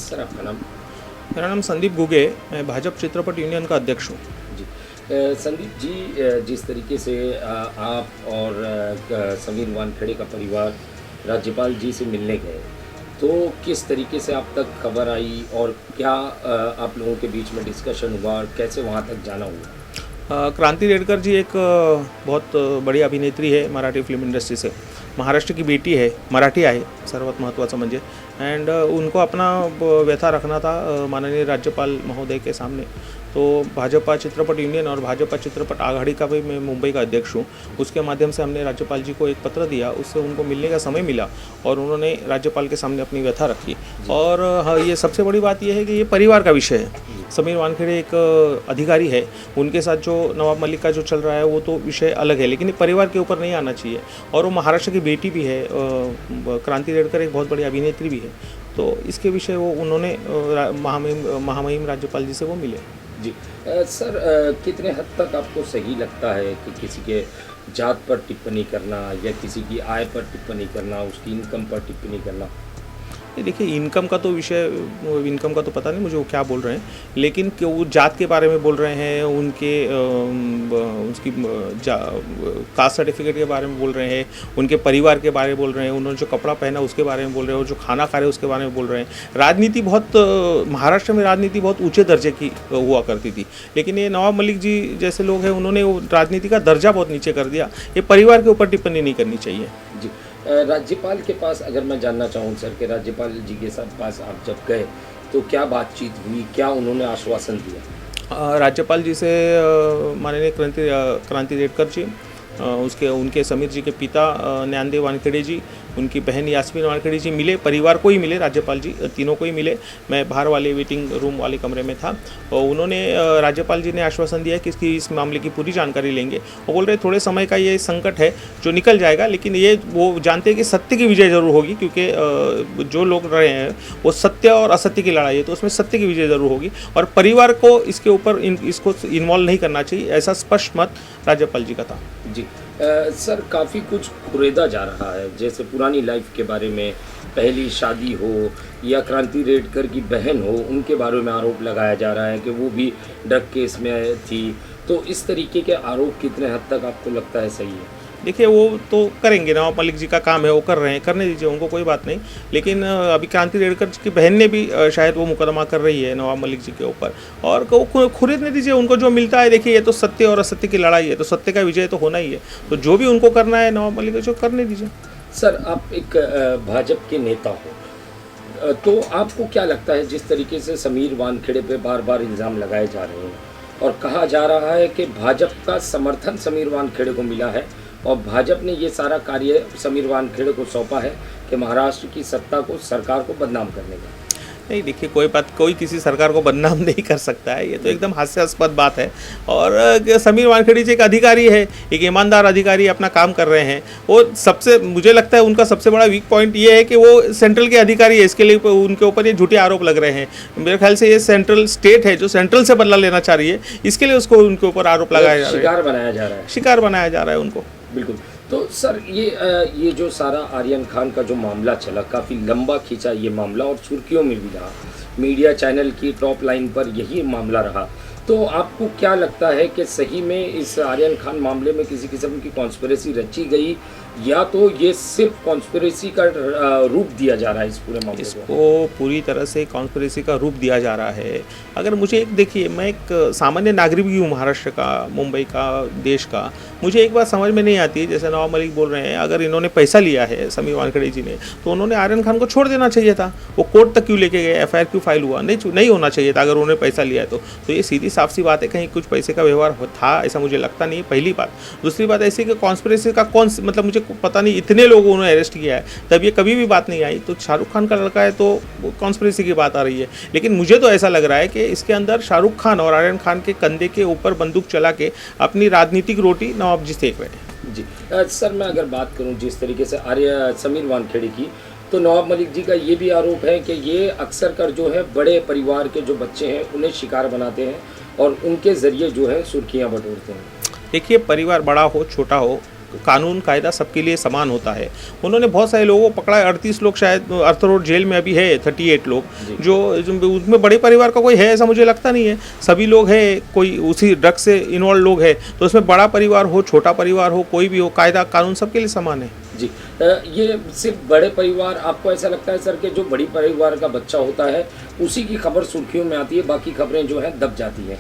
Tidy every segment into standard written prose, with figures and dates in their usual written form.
Sir आपका नाम? मेरा नाम संदीप गुगे, मैं भाजपा चित्रपट यूनियन का अध्यक्ष हूँ। जी। संदीप जी, जिस तरीके से आप और समीर वानखेड़े का परिवार राज्यपाल जी से मिलने गए, तो किस तरीके से आप तक खबर आई और क्या आप लोगों के बीच में डिस्कशन हुआ और कैसे वहाँ तक जाना हुआ? क्रांति रेडकर जी एक बहुत बड़ी अभिनेत्री है मराठी फिल्म इंडस्ट्री से, महाराष्ट्र की बेटी है, मराठी आहे सर्वात महत्त्वाचं म्हणजे, एंड उनको अपना व्यथा रखना था माननीय राज्यपाल महोदय के सामने। तो भाजपा चित्रपट यूनियन और भाजपा चित्रपट आघाड़ी का भी मैं मुंबई का अध्यक्ष हूँ, उसके माध्यम से हमने राज्यपाल जी को एक पत्र दिया, उससे उनको मिलने का समय मिला और उन्होंने राज्यपाल के सामने अपनी व्यथा रखी। और हाँ, ये सबसे बड़ी बात यह है कि ये परिवार का विषय है। समीर वानखेड़े एक अधिकारी है, उनके साथ जो नवाब मलिक का जो चल रहा है वो तो विषय अलग है, लेकिन ये परिवार के ऊपर नहीं आना चाहिए। और वो महाराष्ट्र की बेटी भी है, क्रांति रेडकर एक बहुत बड़ी अभिनेत्री भी है, तो इसके विषय वो उन्होंने महामहिम राज्यपाल जी से वो मिले। जी। सर, कितने हद तक आपको सही लगता है कि किसी के जात पर टिप्पणी करना या किसी की आय पर टिप्पणी करना, उसकी इनकम पर टिप्पणी करना? ये देखिए, इनकम का तो पता नहीं मुझे वो क्या बोल रहे हैं, लेकिन कि वो जात के बारे में बोल रहे हैं, उनके उसकी कास्ट सर्टिफिकेट के बारे में बोल रहे हैं, उनके परिवार के बारे में बोल रहे हैं, उन्होंने जो कपड़ा पहना उसके बारे में बोल रहे हैं, और जो खाना खा रहे हैं उसके बारे में बोल रहे हैं। राजनीति बहुत महाराष्ट्र में राजनीति बहुत ऊँचे दर्जे की हुआ करती थी, लेकिन ये नवाब मलिक जी जैसे लोग हैं, उन्होंने वो राजनीति का दर्जा बहुत नीचे कर दिया। ये परिवार के ऊपर टिप्पणी नहीं करनी चाहिए। जी। राज्यपाल के पास अगर मैं जानना चाहूँ सर कि राज्यपाल जी के साथ पास आप जब गए तो क्या बातचीत हुई, क्या उन्होंने आश्वासन दिया? राज्यपाल जी से माननीय क्रांति रेडकर जी, उनके समीर जी के पिता ज्ञानदेव वानखेड़े जी, उनकी बहन यास्मीन वानखेड़े जी मिले, परिवार को ही मिले, राज्यपाल जी तीनों को ही मिले। मैं बाहर वाले वेटिंग रूम वाले कमरे में था और उन्होंने राज्यपाल जी ने आश्वासन दिया कि इस मामले की पूरी जानकारी लेंगे। वो बोल रहे थोड़े समय का ये संकट है जो निकल जाएगा, लेकिन ये वो जानते हैं कि सत्य की विजय जरूर होगी, क्योंकि जो लोग रहे हैं वो सत्य और असत्य की लड़ाई है, तो उसमें सत्य की विजय जरूर होगी और परिवार को इसके ऊपर इसको इन्वॉल्व नहीं करना चाहिए, ऐसा स्पष्ट मत राज्यपाल जी का था। जी। सर, काफ़ी कुछ कुरेदा जा रहा है, जैसे पुरानी लाइफ के बारे में, पहली शादी हो या क्रांति रेडकर की बहन हो, उनके बारे में आरोप लगाया जा रहा है कि वो भी ड्रग केस में थी। तो इस तरीके के आरोप कितने हद तक आपको लगता है सही है? देखिए, वो तो करेंगे, नवाब मलिक जी का काम है, वो कर रहे हैं, करने दीजिए उनको, कोई बात नहीं। लेकिन अभी क्रांति रेडकर की बहन ने भी शायद वो मुकदमा कर रही है नवाब मलिक जी के ऊपर, और खरीदने दीजिए, उनको जो मिलता है। देखिए, ये तो सत्य और असत्य की लड़ाई है, तो सत्य का विजय तो होना ही है, तो जो भी उनको करना है नवाब मलिक जो करने दीजिए। सर, आप एक भाजपा के नेता हो, तो आपको क्या लगता है जिस तरीके से समीर वानखेड़े पे बार बार इल्ज़ाम लगाए जा रहे हैं और कहा जा रहा है कि भाजपा का समर्थन समीर वानखेड़े को मिला है और भाजपा ने ये सारा कार्य समीर वानखेड़े को सौंपा है कि महाराष्ट्र की सत्ता को, सरकार को बदनाम करने का? नहीं, देखिए, कोई किसी सरकार को बदनाम नहीं कर सकता है, ये तो एकदम हास्यास्पद बात है। और समीर वानखेड़े जी एक अधिकारी है, एक ईमानदार अधिकारी, अपना काम कर रहे हैं। वो सबसे, मुझे लगता है उनका सबसे बड़ा वीक पॉइंट ये है कि वो सेंट्रल के अधिकारी है, इसके लिए उनके ऊपर ये झूठे आरोप लग रहे हैं। मेरे ख्याल से ये सेंट्रल स्टेट है जो सेंट्रल से बदला लेना चाह रही है, इसके लिए उसको उनके ऊपर आरोप लगाया जा रहा है, शिकार बनाया जा रहा है। शिकार बनाया जा रहा है उनको। बिल्कुल। तो सर, ये जो सारा आर्यन खान का जो मामला चला, काफ़ी लंबा खींचा ये मामला और सुर्खियों में भी रहा, मीडिया चैनल की टॉप लाइन पर यही मामला रहा। तो आपको क्या लगता है कि सही में इस आर्यन खान मामले में किसी किस्म की कॉन्स्पिरेसी रची गई, या तो ये सिर्फ कॉन्स्पिरेसी का रूप दिया जा रहा है इस पूरे मामले को? इसको पूरी तरह से कॉन्स्पिरेसी का रूप दिया जा रहा है। अगर मुझे एक, देखिए, मैं एक सामान्य नागरिक भी हूँ महाराष्ट्र का, मुंबई का, देश का। मुझे एक बात समझ में नहीं आती है, जैसे नवाब मलिक बोल रहे हैं, अगर इन्होंने पैसा लिया है समीर वानखेड़े जी ने, तो उन्होंने आर्यन खान को छोड़ देना चाहिए था। वो कोर्ट तक क्यों लेके गए, एफआईआर क्यों फाइल हुआ? नहीं होना चाहिए था अगर उन्होंने पैसा लिया है तो ये सीधी साफ सी बात है, कहीं कुछ पैसे का व्यवहार था, ऐसा मुझे लगता नहीं है, पहली बात। दूसरी बात ऐसी कि कॉन्स्पिरेसी का मतलब मुझे पता नहीं, इतने लोगों ने अरेस्ट किया है, तब ये कभी भी बात नहीं आई। तो शाहरुख खान का लड़का है तो कॉन्स्पिरेसी की बात आ रही है, लेकिन मुझे तो ऐसा लग रहा है कि इसके अंदर शाहरुख खान और आर्यन खान के कंधे के ऊपर बंदूक चला के अपनी राजनीतिक रोटी नवाब जी सेक रहे हैं। जी। सर, मैं अगर बात करूं जिस तरीके से समीर वानखेड़े की, तो नवाब मलिक जी का ये भी आरोप है कि ये अक्सर कर जो है बड़े परिवार के जो बच्चे हैं उन्हें शिकार बनाते हैं और उनके ज़रिए जो है सुर्खियां बटोरते हैं। देखिए, परिवार बड़ा हो छोटा हो, कानून कायदा सबके लिए समान होता है। उन्होंने बहुत सारे लोगों को पकड़ा है, 38 लोग शायद अर्थ रोड जेल में अभी है, 38 लोग जो उसमें बड़े परिवार का कोई है ऐसा मुझे लगता नहीं है। सभी लोग हैं, कोई उसी ड्रग से इन्वॉल्व लोग हैं, तो उसमें बड़ा परिवार हो छोटा परिवार हो कोई भी हो, कायदा कानून सबके लिए समान है। जी ये सिर्फ बड़े परिवार, आपको ऐसा लगता है सर कि जो बड़ी परिवार का बच्चा होता है उसी की खबर सुर्खियों में आती है, बाकी खबरें जो हैं दब जाती हैं?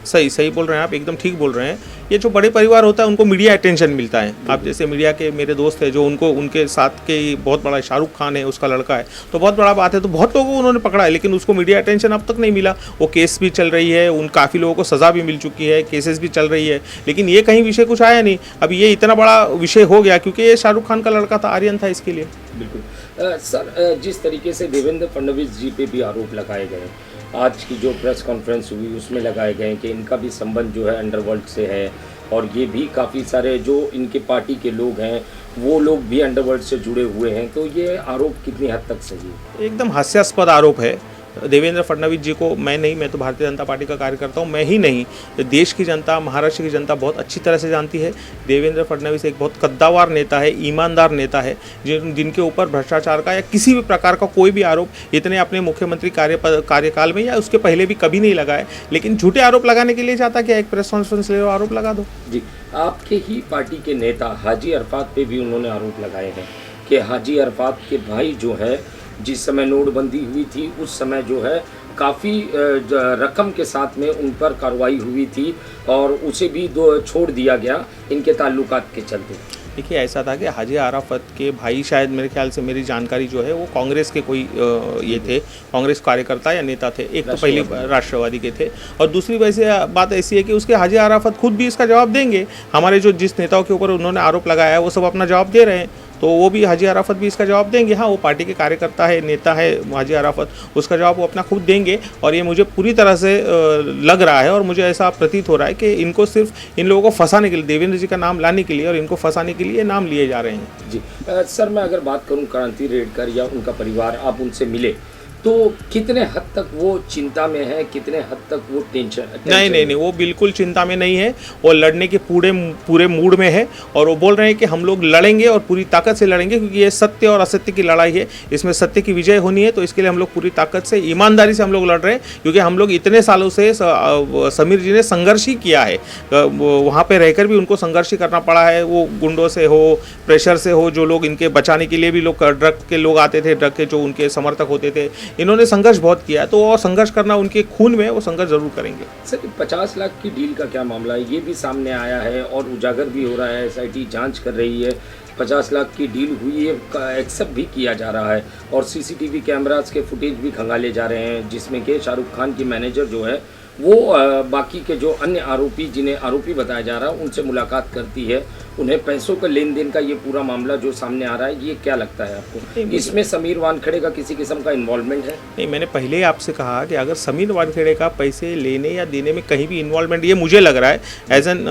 सही बोल रहे हैं आप, एकदम ठीक बोल रहे हैं। ये जो बड़े परिवार होता है उनको मीडिया अटेंशन मिलता है। आप जैसे मीडिया के मेरे दोस्त है जो उनको उनके साथ के बहुत बड़ा शाहरुख खान है, उसका लड़का है, तो बहुत बड़ा बात है, तो बहुत लोगों को उन्होंने पकड़ा है, लेकिन उसको मीडिया अटेंशन अब तक नहीं मिला। वो केस भी चल रही है, उन काफ़ी लोगों को सज़ा भी मिल चुकी है, केसेस भी चल रही है, लेकिन ये कहीं विषय कुछ आया नहीं। अभी ये इतना बड़ा विषय हो गया क्योंकि ये शाहरुख खान का लड़का था, आर्यन था इसके लिए। बिल्कुल सर, जिस तरीके से देवेंद्र फडणवीस जी पे भी आरोप लगाए गए, आज की जो प्रेस कॉन्फ्रेंस हुई उसमें लगाए गए कि इनका भी संबंध जो है अंडरवर्ल्ड से है, और ये भी काफ़ी सारे जो इनके पार्टी के लोग हैं वो लोग भी अंडरवर्ल्ड से जुड़े हुए हैं, तो ये आरोप कितनी हद तक सही है? एकदम हास्यास्पद आरोप है। देवेंद्र फडणवीस जी को मैं तो भारतीय जनता पार्टी का कार्यकर्ता हूँ, मैं ही नहीं, देश की जनता, महाराष्ट्र की जनता बहुत अच्छी तरह से जानती है। देवेंद्र फडणवीस एक बहुत कद्दावर नेता है, ईमानदार नेता है, जिनके ऊपर भ्रष्टाचार का या किसी भी प्रकार का कोई भी आरोप इतने अपने मुख्यमंत्री कार्यकाल में या उसके पहले भी कभी नहीं लगा है। लेकिन झूठे आरोप लगाने के लिए चाहता क्या, एक प्रेस कॉन्फ्रेंस ले लो, आरोप लगा दो। जी, आपके ही पार्टी के नेता हाजी अरफात पे भी उन्होंने आरोप लगाए हैं कि हाजी अरफात के भाई जो है, जिस समय नोटबंदी हुई थी उस समय जो है काफ़ी रकम के साथ में उन पर कार्रवाई हुई थी और उसे भी छोड़ दिया गया इनके ताल्लुकात के चलते। देखिए ऐसा था कि हाजी अराफत के भाई, शायद मेरे ख्याल से मेरी जानकारी जो है वो कांग्रेस के कोई ये थे, कांग्रेस कार्यकर्ता या नेता थे। एक तो पहले राष्ट्रवादी के थे, और दूसरी वैसे बात ऐसी है कि उसके हाजी अराफत खुद भी इसका जवाब देंगे। हमारे जो जिस नेताओं के ऊपर उन्होंने आरोप लगाया है वो सब अपना जवाब दे रहे हैं, तो वो भी हाजी अराफत भी इसका जवाब देंगे। हाँ, वो पार्टी के कार्यकर्ता है, नेता है हाजी अराफत, उसका जवाब वो अपना खुद देंगे। और ये मुझे पूरी तरह से लग रहा है और मुझे ऐसा प्रतीत हो रहा है कि इनको सिर्फ इन लोगों को फंसाने के लिए, देवेंद्र जी का नाम लाने के लिए और इनको फंसाने के लिए नाम लिए जा रहे हैं। जी सर, मैं अगर बात करूं क्रांति रेडकर या उनका परिवार, आप उनसे मिले तो कितने हद तक वो चिंता में है, कितने हद तक वो टेंशन? नहीं, वो बिल्कुल चिंता में नहीं है। वो लड़ने के पूरे मूड में है और वो बोल रहे हैं कि हम लोग लड़ेंगे और पूरी ताकत से लड़ेंगे, क्योंकि ये सत्य और असत्य की लड़ाई है, इसमें सत्य की विजय होनी है। तो इसके लिए हम लोग पूरी ताकत से, ईमानदारी से हम लोग लड़ रहे हैं, क्योंकि हम लोग इतने सालों से समीर जी ने संघर्ष ही किया है, वहाँ पर रहकर भी उनको संघर्ष ही करना पड़ा है। वो गुंडों से हो, प्रेशर से हो, जो लोग इनके बचाने के लिए भी लोग ड्रग के लोग आते थे, ड्रग के जो उनके समर्थक होते थे, इन्होंने संघर्ष बहुत किया। तो और संघर्ष करना उनके खून में, वो संघर्ष जरूर करेंगे। सर, 50 लाख की डील का क्या मामला है? ये भी सामने आया है और उजागर भी हो रहा है, SIT जांच कर रही है। 50 लाख की डील हुई है, एक्सेप्ट भी किया जा रहा है और CCTV कैमरास के फुटेज भी खंगाले जा रहे हैं, जिसमें कि शाहरुख खान की मैनेजर जो है वो बाकी के जो अन्य आरोपी, जिन्हें आरोपी बताया जा रहा है, उनसे मुलाकात करती है, उन्हें पैसों का लेन देन का ये पूरा मामला जो सामने आ रहा है, ये क्या लगता है आपको? इसमें समीर वानखेड़े का किसी किस्म का इन्वॉल्वमेंट है? नहीं, मैंने पहले ही आपसे कहा कि अगर समीर वानखेड़े का पैसे लेने या देने में कहीं भी इन्वॉल्वमेंट, ये मुझे लग रहा है एज एन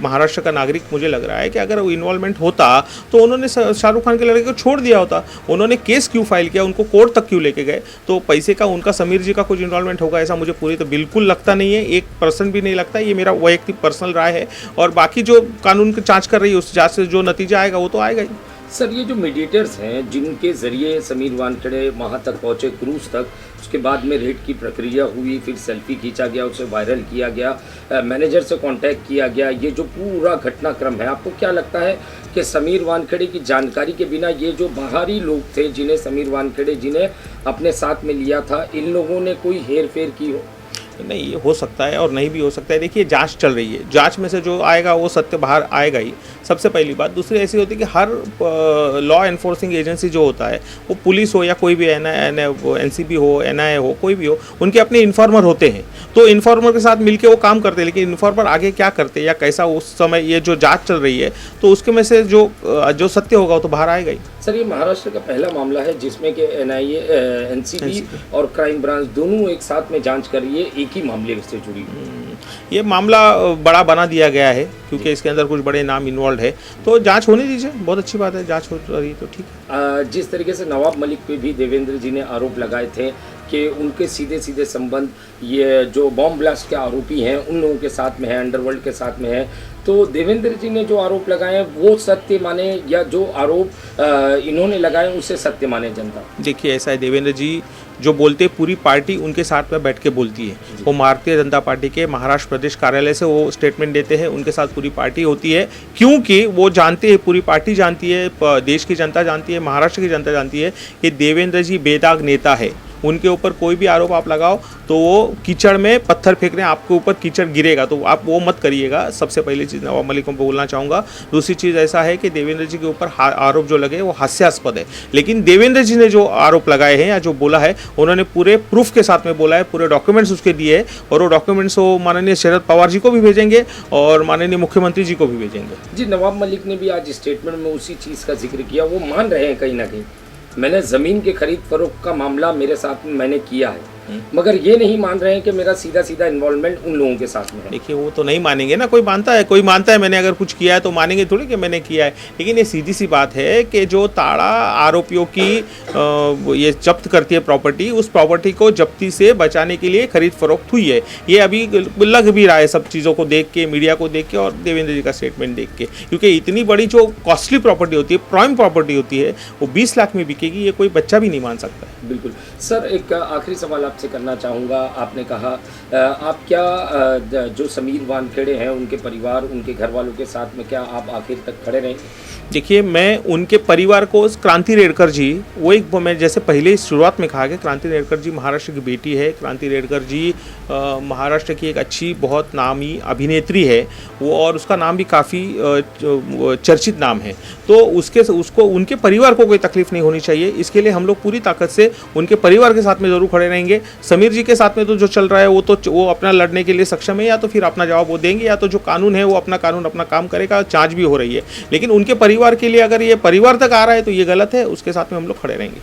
महाराष्ट्र का नागरिक, मुझे लग रहा है कि अगर वो इन्वॉल्वमेंट होता तो उन्होंने शाहरुख खान के लड़के को छोड़ दिया होता। उन्होंने केस क्यों फाइल किया, उनको कोर्ट तक क्यों लेके गए? तो पैसे का उनका समीर जी का कुछ इन्वॉल्वमेंट होगा ऐसा मुझे पूरी तो बिल्कुल लगता नहीं है, 1% भी नहीं लगता। ये मेरा वैयक्तिक पर्सनल राय है, और बाकी जो कानून की जांच कर रही है उस जांच से जो नतीजा आएगा वो तो आएगा ही। सर, ये जो मीडिएटर्स हैं जिनके ज़रिए समीर वानखेड़े वहाँ तक पहुँचे, क्रूज तक, उसके बाद में रेड की प्रक्रिया हुई, फिर सेल्फी खींचा गया, उसे वायरल किया गया, मैनेजर से कांटेक्ट किया गया, ये जो पूरा घटनाक्रम है, आपको क्या लगता है कि समीर वानखेड़े की जानकारी के बिना ये जो बाहरी लोग थे, जिन्हें समीर वानखेड़े जिन्हें अपने साथ में लिया था, इन लोगों ने कोई हेर फेर की हो? नहीं, ये हो सकता है और नहीं भी हो सकता है। देखिए, जांच चल रही है, जांच में से जो आएगा वो सत्य बाहर आएगा ही, सबसे पहली बात। दूसरी ऐसी होती है कि हर लॉ एनफोर्सिंग एजेंसी जो होता है, वो पुलिस हो या कोई भी NCB हो, NIA हो, कोई भी हो, उनके अपने इन्फॉर्मर होते हैं। तो इन्फॉर्मर के साथ मिलकर वो काम करते हैं, लेकिन इन्फॉर्मर आगे क्या करते हैं या कैसा उस समय ये जो जाँच चल रही है, तो उसके में से जो सत्य होगा वो तो बाहर आएगा ही। सर, ये महाराष्ट्र का पहला मामला है जिसमें कि NIA, NCB और क्राइम ब्रांच दोनों एक साथ में जांच कर रही है, एक ही मामले से जुड़ी। ये मामला बड़ा बना दिया गया है क्योंकि इसके अंदर कुछ बड़े नाम इन्वॉल्व है, तो जांच होने दीजिए, बहुत अच्छी बात है, जांच हो रही तो ठीक है। जिस तरीके से नवाब मलिक पे भी देवेंद्र जी ने आरोप लगाए थे कि उनके सीधे सीधे संबंध ये जो बॉम्ब ब्लास्ट के आरोपी हैं उन लोगों के साथ में है, अंडरवर्ल्ड के साथ में है, तो देवेंद्र जी ने जो आरोप लगाए हैं वो सत्य माने, या जो आरोप इन्होंने लगाए उसे सत्य माने जनता? देखिए ऐसा है, देवेंद्र जी जो बोलते हैं पूरी पार्टी उनके साथ में बैठ के बोलती है। वो भारतीय जनता पार्टी के महाराष्ट्र प्रदेश कार्यालय से वो स्टेटमेंट देते हैं, उनके साथ पूरी पार्टी होती है, क्योंकि वो जानते हैं, पूरी पार्टी जानती है, देश की जनता जानती है, महाराष्ट्र की जनता जानती है कि देवेंद्र जी बेदाग नेता है। उनके ऊपर कोई भी आरोप आप लगाओ तो वो कीचड़ में पत्थर फेंक रहे हैं, आपके ऊपर कीचड़ गिरेगा, तो आप वो मत करिएगा। सबसे पहली चीज़ नवाब मलिक को बोलना चाहूँगा। दूसरी चीज़ ऐसा है कि देवेंद्र जी के ऊपर आरोप जो लगे वो हास्यास्पद है, लेकिन देवेंद्र जी ने जो आरोप लगाए हैं या जो बोला है उन्होंने पूरे प्रूफ के साथ में बोला है, पूरे डॉक्यूमेंट्स उसके दिए हैं, और वो डॉक्यूमेंट्स वो माननीय शरद पवार जी को भी भेजेंगे और माननीय मुख्यमंत्री जी को भी भेजेंगे। जी, नवाब मलिक ने भी आज स्टेटमेंट में उसी चीज़ का जिक्र किया। वो मान रहे हैं कहीं ना कहीं मैंने ज़मीन के खरीद फरोख्त का मामला मेरे साथ में मैंने किया है, मगर ये नहीं मान रहे हैं कि मेरा सीधा सीधा इन्वॉल्वमेंट उन लोगों के साथ में है। देखिए वो तो नहीं मानेंगे ना, कोई मानता है मैंने अगर कुछ किया है तो मानेंगे थोड़ी कि मैंने किया है। लेकिन ये सीधी सी बात है कि जो ताड़ा आरोपियों की ये जब्त करती है प्रॉपर्टी, उस प्रॉपर्टी को जब्ती से बचाने के लिए खरीद फरोख्त हुई है। ये अभी लग भी रहा है सब चीज़ों को देख के, मीडिया को देख के और देवेंद्र जी का स्टेटमेंट देख के, क्योंकि इतनी बड़ी जो कॉस्टली प्रॉपर्टी होती है, प्राइम प्रॉपर्टी होती है, वो 20 लाख में बिकेगी, ये कोई बच्चा भी नहीं मान सकता है। बिल्कुल सर, एक आखिरी सवाल आपसे करना चाहूँगा। आपने कहा आप क्या जो समीर वानखेड़े हैं उनके परिवार, उनके घर वालों के साथ में क्या आप आखिर तक खड़े रहें? देखिए मैं उनके परिवार को, क्रांति रेडकर जी, वो एक मैं जैसे पहले शुरुआत में कहा कि क्रांति रेडकर जी महाराष्ट्र की बेटी है। क्रांति रेडकर जी महाराष्ट्र की एक अच्छी बहुत नामी अभिनेत्री है वो, और उसका नाम भी काफ़ी चर्चित नाम है। तो उसको उनके परिवार को कोई तकलीफ नहीं होनी चाहिए, इसके लिए हम लोग पूरी ताकत से उनके परिवार के साथ में ज़रूर खड़े रहेंगे। समीर जी के साथ में तो जो चल रहा है वो अपना लड़ने के लिए सक्षम है, या तो फिर अपना जवाब वो देंगे, या तो जो कानून है वो अपना काम करेगा। जांच भी हो रही है, लेकिन उनके परिवार के लिए अगर ये परिवार तक आ रहा है तो ये गलत है, उसके साथ में हम लोग खड़े रहेंगे।